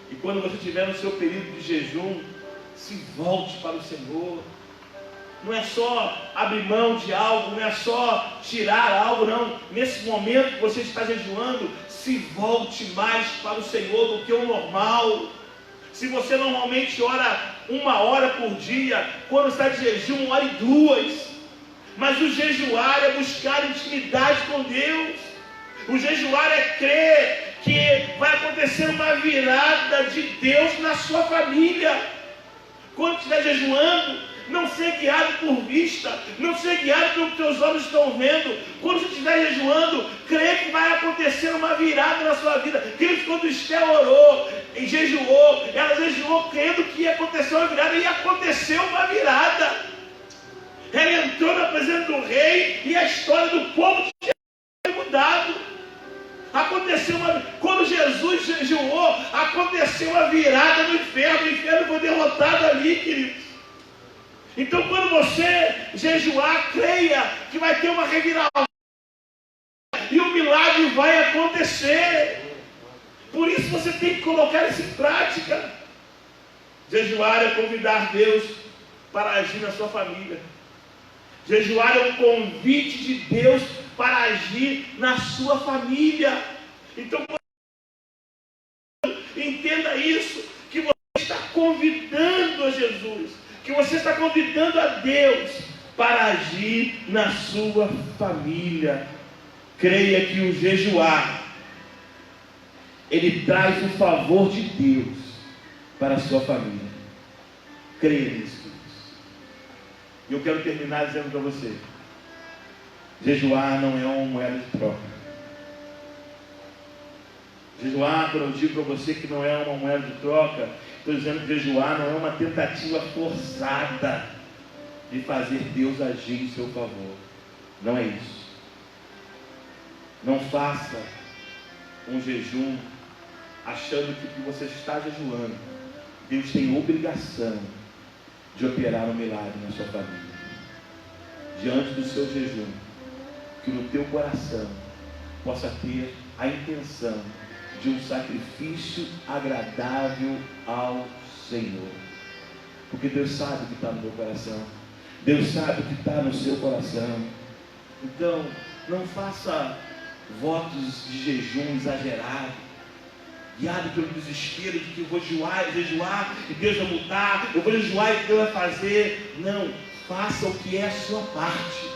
E quando você estiver no seu período de jejum, se volte para o Senhor. Não é só abrir mão de algo, não é só tirar algo, não. Nesse momento que você está jejuando, se volte mais para o Senhor do que o normal. Se você normalmente ora 1 hora por dia, quando está de jejum, ore 2. Mas o jejuar é buscar intimidade com Deus. O jejuar é crer que vai acontecer uma virada de Deus na sua família. Quando estiver jejuando, não ser guiado por vista, não ser guiado pelo que teus olhos estão vendo. Quando você estiver jejuando, crê que vai acontecer uma virada na sua vida. Queridos, quando Esther orou e jejuou, ela jejuou crendo que ia acontecer uma virada, e aconteceu uma virada. Ela entrou na presença do rei e a história do povo tinha mudado. Aconteceu quando Jesus jejuou, aconteceu uma virada no inferno. O inferno foi derrotado ali, queridos. Então, quando você jejuar, creia que vai ter uma reviravolta e o milagre vai acontecer. Por isso você tem que colocar isso em prática. Jejuar é convidar Deus para agir na sua família. Jejuar é um convite de Deus para agir na sua família. Então, entenda isso, que você está convidando a Jesus, que você está convidando a Deus para agir na sua família. Creia que o jejuar, ele traz o favor de Deus para a sua família. Creia nisso, queridos. E eu quero terminar dizendo para você: jejuar não é uma moeda de troca. Jejuar, quando eu digo para você que não é uma moeda de troca, estou dizendo que jejuar não é uma tentativa forçada de fazer Deus agir em seu favor. Não é isso. Não faça um jejum achando que porque você está jejuando, Deus tem obrigação de operar um milagre na sua família. Diante do seu jejum, que no teu coração possa ter a intenção de um sacrifício agradável ao Senhor. Porque Deus sabe o que está no meu coração. Deus sabe o que está no seu coração. Então, não faça votos de jejum exagerado, guiado pelo desespero de que eu vou jejuar e Deus vai mudar, eu vou jejuar e Deus vai fazer. Não, faça o que é a sua parte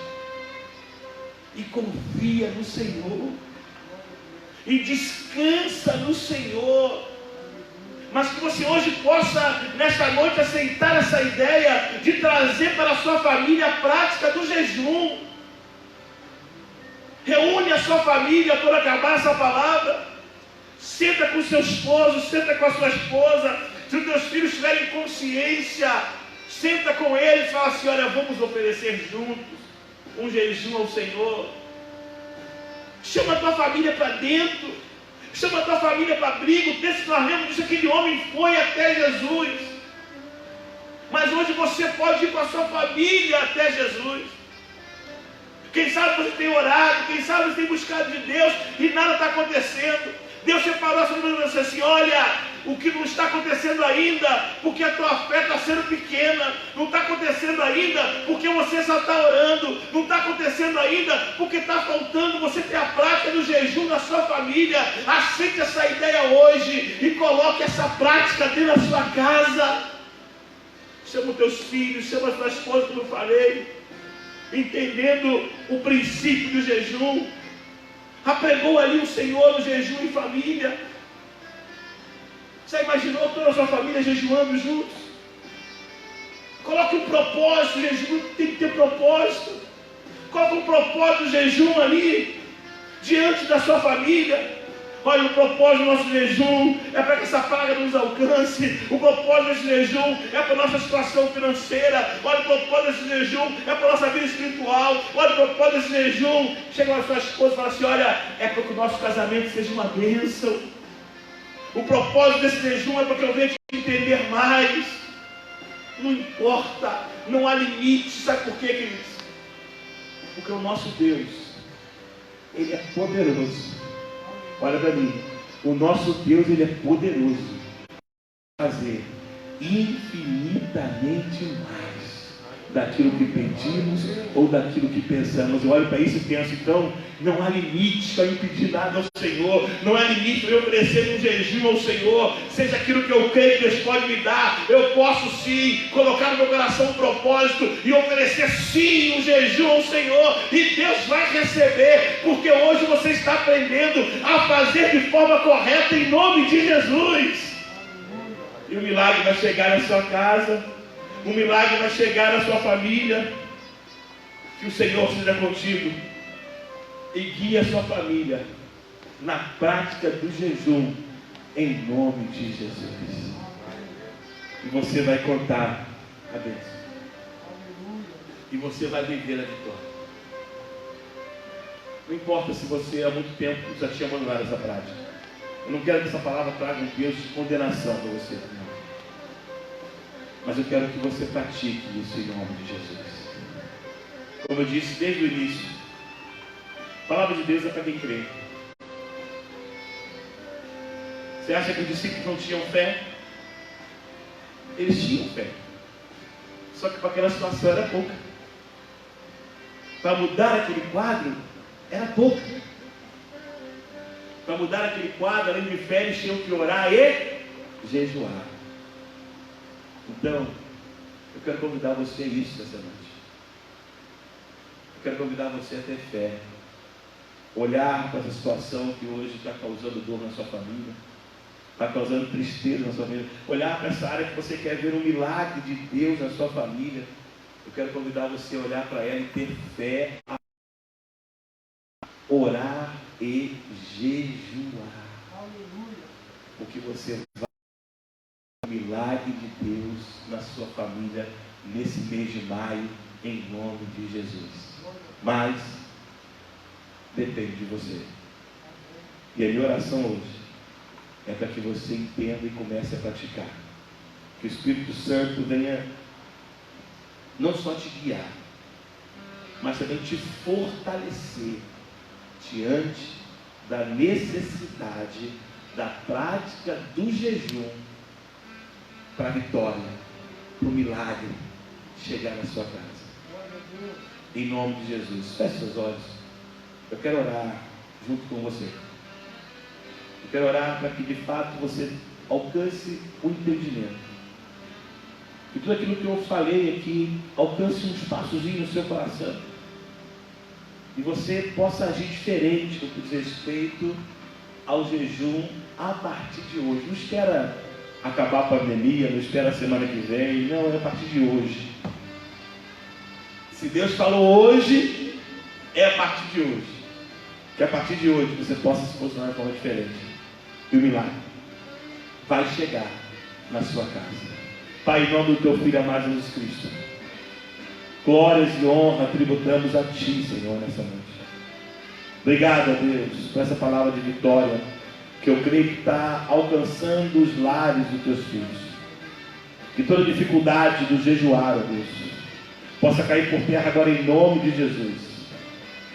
e confia no Senhor e descansa no Senhor. Mas que você hoje possa, nesta noite, aceitar essa ideia de trazer para a sua família a prática do jejum. Reúne a sua família quando acabar essa palavra. Senta com o seu esposo, senta com a sua esposa. Se os teus filhos tiverem consciência, senta com eles e fala assim: olha, vamos oferecer juntos um jejum ao Senhor. Chama a tua família para dentro. Chama a tua família para abrigo. O texto que nós lemos diz que aquele homem foi até Jesus. Mas hoje você pode ir com a sua família até Jesus. Quem sabe você tem orado, quem sabe você tem buscado de Deus e nada está acontecendo. Deus separou essa pessoa e disse assim: olha, o que não está acontecendo ainda, porque a tua fé está sendo pequena, não está acontecendo ainda, porque você só está orando, não está acontecendo ainda, porque está faltando você ter a prática do jejum na sua família. Aceite essa ideia hoje e coloque essa prática dentro da sua casa. Chama os teus filhos, chama a tua esposa, como eu falei, entendendo o princípio do jejum. Apregou ali o Senhor no jejum em família. Você imaginou toda a sua família jejuando juntos? Coloque um propósito. O jejum tem que ter propósito. Coloque um propósito do jejum ali diante da sua família. Olha, o propósito do nosso jejum é para que essa praga nos alcance. O propósito desse jejum é para a nossa situação financeira. Olha, o propósito desse jejum é para a nossa vida espiritual. Olha, o propósito desse jejum. Chega na sua esposa e fala assim: olha, é para que o nosso casamento seja uma bênção. O propósito desse jejum é para que eu venha te entender mais. Não importa, não há limite. Sabe por quê, queridos? Porque o nosso Deus, Ele é poderoso. Olha para mim, o nosso Deus, Ele é poderoso para fazer infinitamente mais daquilo que pedimos ou daquilo que pensamos. Eu olho para isso e penso: então, não há limite para impedir nada ao Senhor, não há limite para eu oferecer um jejum ao Senhor, seja aquilo que eu creio que Deus pode me dar. Eu posso sim colocar no meu coração um propósito e oferecer sim um jejum ao Senhor, e Deus vai receber, porque hoje você está aprendendo a fazer de forma correta em nome de Jesus. E o milagre vai chegar na sua casa, o milagre vai chegar na sua família. Que o Senhor seja contigo e guie a sua família na prática do jejum, em nome de Jesus. E você vai contar a bênção, e você vai viver a vitória. Não importa se você há muito tempo já tinha abandonado essa prática. Eu não quero que essa palavra traga um peso de condenação para você, não. Mas eu quero que você pratique isso em nome de Jesus. Como eu disse desde o início, a palavra de Deus é para quem crê. Você acha que os discípulos não tinham fé? Eles tinham fé. Só que para aquela situação era pouca. Para mudar aquele quadro, era pouca. Para mudar aquele quadro, além de fé, eles tinham que orar e jejuar. Então, eu quero convidar você a isso essa noite. quero convidar você a ter fé. Olhar para essa situação que hoje está causando dor na sua família, está causando tristeza na sua família. Olhar para essa área que você quer ver um milagre de Deus na sua família. Eu quero convidar você a olhar para ela e ter fé, orar e jejuar. Porque você vai ver o milagre de Deus na sua família nesse mês de maio, em nome de Jesus. Mas depende de você. E a minha oração hoje é para que você entenda e comece a praticar. Que o Espírito Santo venha não só te guiar, mas também te fortalecer diante da necessidade da prática do jejum para a vitória, para o milagre chegar na sua casa. Em nome de Jesus. Feche seus olhos. Eu quero orar junto com você. Eu quero orar para que de fato você alcance o entendimento. E tudo aquilo que eu falei aqui alcance um espaçozinho no seu coração. E você possa agir diferente no que diz respeito ao jejum a partir de hoje. Não espera acabar a pandemia, não espera a semana que vem. Não, é a partir de hoje. Se Deus falou hoje, é a partir de hoje. Que a partir de hoje você possa se posicionar de forma diferente. E o milagre vai chegar na sua casa. Pai, em nome do teu Filho amado Jesus Cristo, glórias e honra tributamos a Ti, Senhor, nessa noite. Obrigado, a Deus, por essa palavra de vitória, que eu creio que está alcançando os lares dos teus filhos. Que toda dificuldade do jejuar, ó Deus, possa cair por terra agora em nome de Jesus.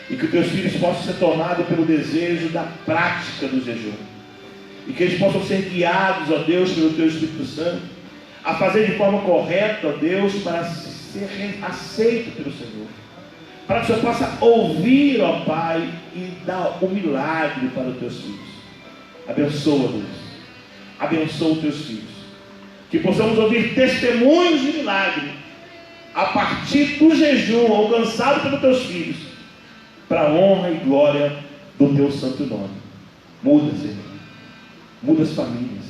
E que os teus filhos possam ser tomados pelo desejo da prática do jejum. E que eles possam ser guiados, ó Deus, pelo teu Espírito Santo, a fazer de forma correta, ó Deus, para ser aceito pelo Senhor. Para que o Senhor possa ouvir, ó Pai, e dar o milagre para os teus filhos. Abençoa, Deus. Abençoa os teus filhos. Que possamos ouvir testemunhos de milagre a partir do jejum alcançado pelos teus filhos, para a honra e glória do teu santo nome. Muda, Senhor. Muda as famílias.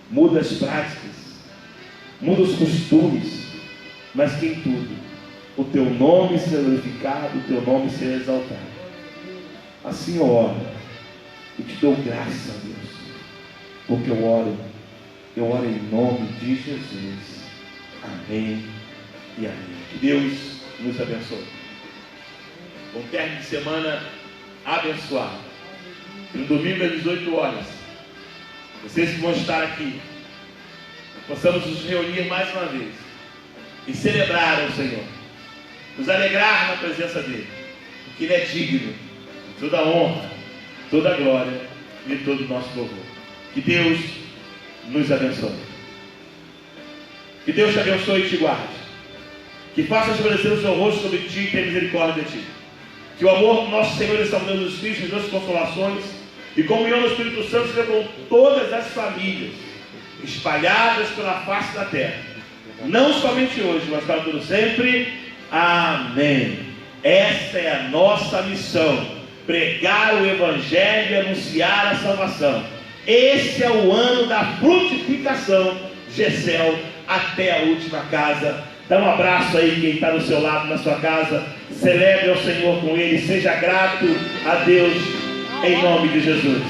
Muda as práticas. Muda os costumes. Mas que em tudo o teu nome seja glorificado, o teu nome seja exaltado. Assim eu oro e te dou graça, a Deus, porque eu oro em nome de Jesus. Amém e amém. Que Deus nos abençoe. Um término de semana abençoado. No domingo às 18 horas, vocês que vão estar aqui, possamos nos reunir mais uma vez e celebrar ao Senhor, nos alegrar na presença dEle, porque Ele é digno de toda honra, toda glória e de todo o nosso louvor. Que Deus nos abençoe. Que Deus te abençoe e te guarde. Que faça estabelecer o seu rosto sobre ti e tenha misericórdia de ti. Que o amor do nosso Senhor e Salvador Jesus Cristo, as nossas consolações e comunhão do Espírito Santo seja com todas as famílias espalhadas pela face da terra, não somente hoje, mas para todo sempre. Amém. Essa é a nossa missão: pregar o Evangelho e anunciar a salvação. Esse é o ano da frutificação, Gessel, até a última casa. Dá um abraço aí quem está do seu lado na sua casa. Celebre ao Senhor com ele. Seja grato a Deus em nome de Jesus.